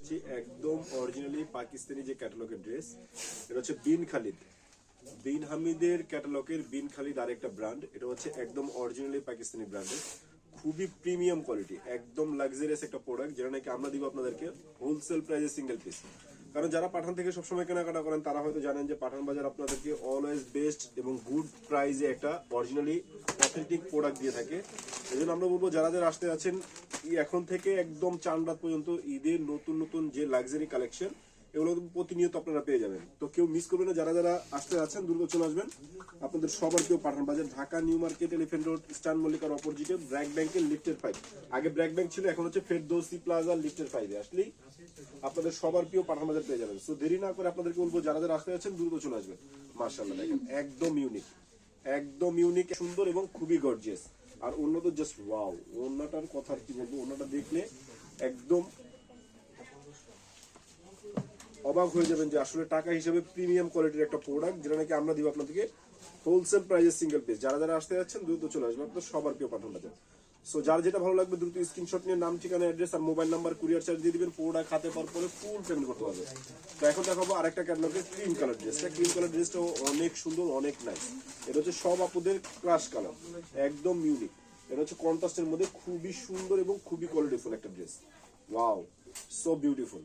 যাচ্ছি একদম অরিজিনালি পাকিস্তানি যে ক্যাটালগের ড্রেস। এটা হচ্ছে বিন খালিদ, বিন হামিদের ক্যাটালগের বিন খালিদ আরেকটা ব্র্যান্ড। এটা হচ্ছে একদম অরিজিনালি পাকিস্তানি ব্র্যান্ডের, খুবই প্রিমিয়াম কোয়ালিটি, একদম লাক্সারিয়াস একটা প্রোডাক্ট, যেটা নাকি আমরা দিব আপনাদেরকে হোলসেল প্রাইসে সিঙ্গেল পিস। কারণ যারা পাঠান থেকে সবসময় কেনাকাটা করেন তারা হয়তো জানেন যে পাঠান বাজার আপনাদেরকে অলওয়েজ বেস্ট এবং গুড প্রাইসে একটা অরিজিনালি অথেন্টিক প্রোডাক্ট দিয়ে থাকে। এই জন্য আমরা বলবো যারা যারা আসতে আছেন এখন থেকে একদম চাঁদ রাত পর্যন্ত ঈদের নতুন নতুন যে লাক্সারি কালেকশন এগুলো প্রতিনিয়ত আপনারা পেয়ে যাবেন। তো কেউ মিস করবেন না, যারা যারা আসতে আছেন দ্রুত চলে আসবেন। আপনাদের সবার কেউ পাঠান বাজার, Dhaka new market, elephant road, স্টান মল্লিকার অপোজিটে ব্র্যাক ব্যাংকের লিফটের 5। আগে ব্র্যাক ব্যাংক ছিল, এখন হচ্ছে ফেরদৌসি প্লাজা লিফটের 5 আসলেই আপনাদের সবার প্রিয় পাঠান বাজার পেয়ে যাবেন। সো দেরি না করে আপনাদেরকে বলবো যারা যারা আসতে আছেন দ্রুত চলে আসবেন। মাশাআল্লাহ দেখেন একদম ইউনিক, একদম ইউনিক, সুন্দর এবং খুবই গর্জিয়াস। আর অন্য তো জাস্ট ওয়াও, অন্যটার কথা কি বলবো, অন্যটা দেখলে একদম অবাক হয়ে যাবেন যে আসলে টাকা হিসেবে প্রিমিয়াম কোয়ালিটির একটা প্রোডাক্ট, যেটা নাকি আমরা দিব আপনাদেরকে হোলসেল প্রাইসে সিঙ্গেল পিস। যারা যারা আসতে যাচ্ছেন দ্রুত চলে আসবেন, আপনাদের সবার প্রিয় পাঠান বাজার। সো যার যেটা ভালো লাগবে দ্রুত স্ক্রিনশট নিয়ে নাম, ঠিকানা, অ্যাড্রেস আর মোবাইল নাম্বার, কুরিয়ার চার্জ দিয়ে দিবেন। প্রোডাক্ট হাতে পাওয়ার পরে ফুল পেমেন্ট করতে হবে। তো এখন দেখাবো আরেকটা ক্যাটালগের ক্রিম কালার ড্রেসটা। ক্রিম কালার ড্রেসটাও অনেক সুন্দর, অনেক নাইস। এটা হচ্ছে সব আপুদের ক্রাশ কালার, একদম ইউনিক। এটা হচ্ছে কন্ট্রাস্টের মধ্যে খুবই সুন্দর এবং খুবই কোয়ালিটিফুল একটা dress. Wow, so beautiful,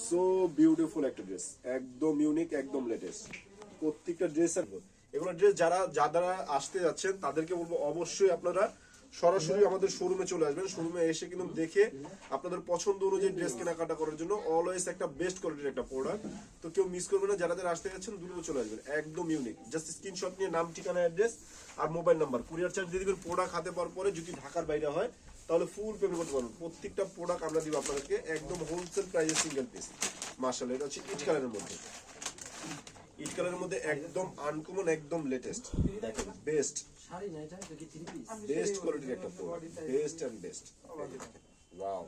so beautiful একটা ড্রেস, একদম ইউনিক, একদম লেটেস্ট প্রত্যেকটা ড্রেস। এগুলো ড্রেস যারা আসতে যাচ্ছেন তাদেরকে বলবো অবশ্যই আপনারা সরাসরি আমাদের শোরুমে চলে আসবেন। শোরুমে এসে কিন্তু দেখে আপনাদের পছন্দ অনুযায়ী ড্রেস কেনাকাটা করার জন্য অলওয়েজ একটা বেস্ট কোয়ালিটির একটা প্রোডাক্ট। তো কেউ মিস করবে না, যারা যারা আসতে যাচ্ছেন দ্রুত চলে আসবেন, একদম ইউনিক। জাস্ট স্ক্রিনশট নিয়ে নাম, ঠিকানা, অ্যাড্রেস আর মোবাইল নাম্বার, কুরিয়ার চার্জ দিয়ে দিবেন। প্রোডাক্ট হাতে পাওয়ার পরে যদি ঢাকার বাইরে হয় তাহলে ফুল পেমেন্ট করতে পারবেন। প্রত্যেকটা প্রোডাক্ট আমরা দিব আপনাদেরকে একদম হোলসেল প্রাইসে সিঙ্গেল পিস। মাশাআল্লাহ, এটা হচ্ছে ইট কালারের মধ্যে, ইট কালারের মধ্যে একদম আনকমন, একদম লেটেস্ট, দেখেন বেস্ট বেস্ট কোয়ালিটির একটা product, best and best. Wow,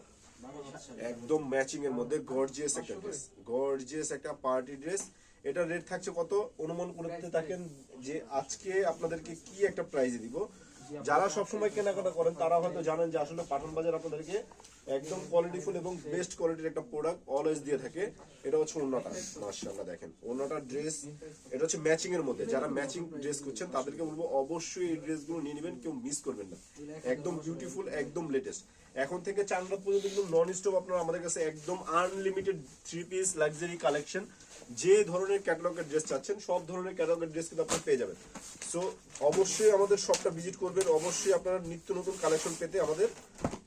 একদম ম্যাচিং এর মধ্যে গর্জিয়াস একটা ড্রেস, গর্জিয়াস একটা পার্টি ড্রেস। এটা রেট থাকছে কত অনুমান করতে থাকেন যে আজকে আপনাদেরকে কি একটা প্রাইজে দিব। যারা সবসময় কেনাকাটা করেন তারা হয়তো জানেন যে আসলে পাঠান বাজার আপনাদেরকে একদম কোয়ালিটিফুল এবং বেস্ট কোয়ালিটির একটা প্রোডাক্ট অলওয়েজ দিয়ে থাকে। এটা হচ্ছে ওন্নাটা, মাশাআল্লাহ দেখেন ওন্নাটা ড্রেস, এটা হচ্ছে ম্যাচিং এর মধ্যে। যারা ম্যাচিং ড্রেস করছেন তাদেরকে বলবো অবশ্যই এই ড্রেসগুলো নিয়ে নেবেন, কেউ মিস করবেন না। একদম বিউটিফুল, একদম লেটেস্ট। এখন থেকে চাঁদ রাত পর্যন্ত কিন্তু নন স্টপ আপনারা আমাদের কাছে একদম আনলিমিটেড 3 পিস লাক্সারি কালেকশন, যে ধরনের ক্যাটালগের ড্রেস চাচ্ছেন সব ধরনের ক্যাটালগের ড্রেস কিন্তু আপনারা পেয়ে যাবেন। সো অবশ্যই আমাদের শপটা ভিজিট করবেন। অবশ্যই আপনারা নিত্য নতুন কালেকশন পেতে আমাদের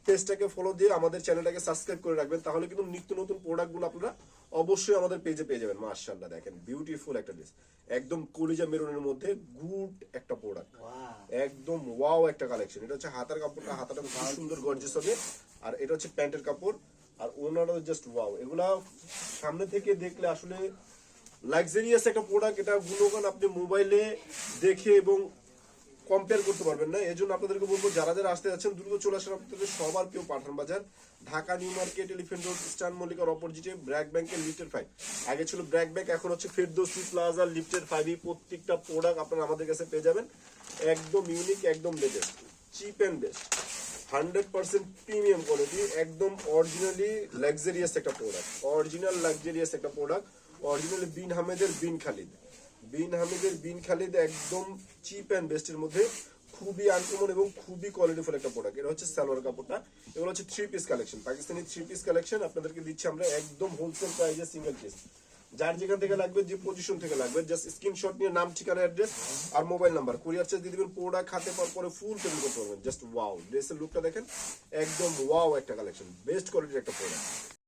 পেজটাকে ফলো দিয়ে আমাদের চ্যানেলটাকে সাবস্ক্রাইব করে রাখবেন, তাহলে কিন্তু নিত্য নতুন প্রোডাক্টগুলো আপনারা অবশ্যই আমাদের পেজে পেয়ে যাবেন। মাশাআল্লাহ দেখেন বিউটিফুল একটা ড্রেস, একদম কলিজা মেরুনের মধ্যে গুড একটা প্রোডাক্ট, একদম ওয়াও একটা কালেকশন। এটা হচ্ছে হাতার কাপড়টা, হাতাটা খুব সুন্দর গর্জিয়াস হবে। আর এটা হচ্ছে প্যান্টের কাপড়, আর ওনারও জাস্ট ওয়াও। এগুলা সামনে থেকে দেখলে আসলে লাক্সারিয়াস একটা প্রোডাক্ট। এটা গুণগান আপনি মোবাইলে দেখে এবং কম্পেয়ার করতে পারবেন না। এই জন্য আপনাদেরকে বলবো যারা যারা আসতে যাচ্ছেন দ্রুত চলে আসেন। আপনাদের সবার কেউ পাঠান বাজার, Dhaka new market, elephant road, স্টান মল্লিকার অপোজিটে ব্র্যাক ব্যাংকের লিফটের 5। আগে ছিল ব্র্যাক ব্যাংক, এখন হচ্ছে ফেরদৌসি প্লাজা লিফটের 5। প্রত্যেকটা প্রোডাক্ট আপনারা আমাদের কাছে পেয়ে যাবেন একদম ইউনিক, একদম latest, cheap and best, 100% premium quality, একদম অরিজিনালি লাক্সারিয়াস একটা প্রোডাক্ট, অরিজিনাল লাক্সারিয়াস একটা প্রোডাক্ট। অরিজিনালি বিন হামিদের বিন খালিদ, বিন হামিদের বিন খালিদ, একদম চিপ অ্যান্ড বেস্টের মধ্যে খুবই আনকমন এবং খুবই কোয়ালিটিফুল একটা প্রোডাক্ট। এটা হচ্ছে সালোয়ার কাপড়টা। এগুলো হচ্ছে 3 piece collection, Pakistani 3 piece collection আপনাদেরকে দিচ্ছি আমরা একদম হোলসেল প্রাইসে সিঙ্গেল পিস। যার যেখান থেকে লাগবে, যে পজিশন থেকে লাগবে, জাস্ট স্ক্রিনশট নিয়ে নাম, ঠিকানা, অ্যাড্রেস আর মোবাইল নাম্বার, কুরিয়ার চার্জ দিয়ে দিবেন। প্রোডাক্ট হাতে পাওয়ার পরে ফুল পেমেন্ট করতে পারবেন। জাস্ট ওয়াও, ড্রেসের লুকটা দেখেন, একদম ওয়াও একটা কালেকশন, বেস্ট কোয়ালিটির একটা প্রোডাক্ট।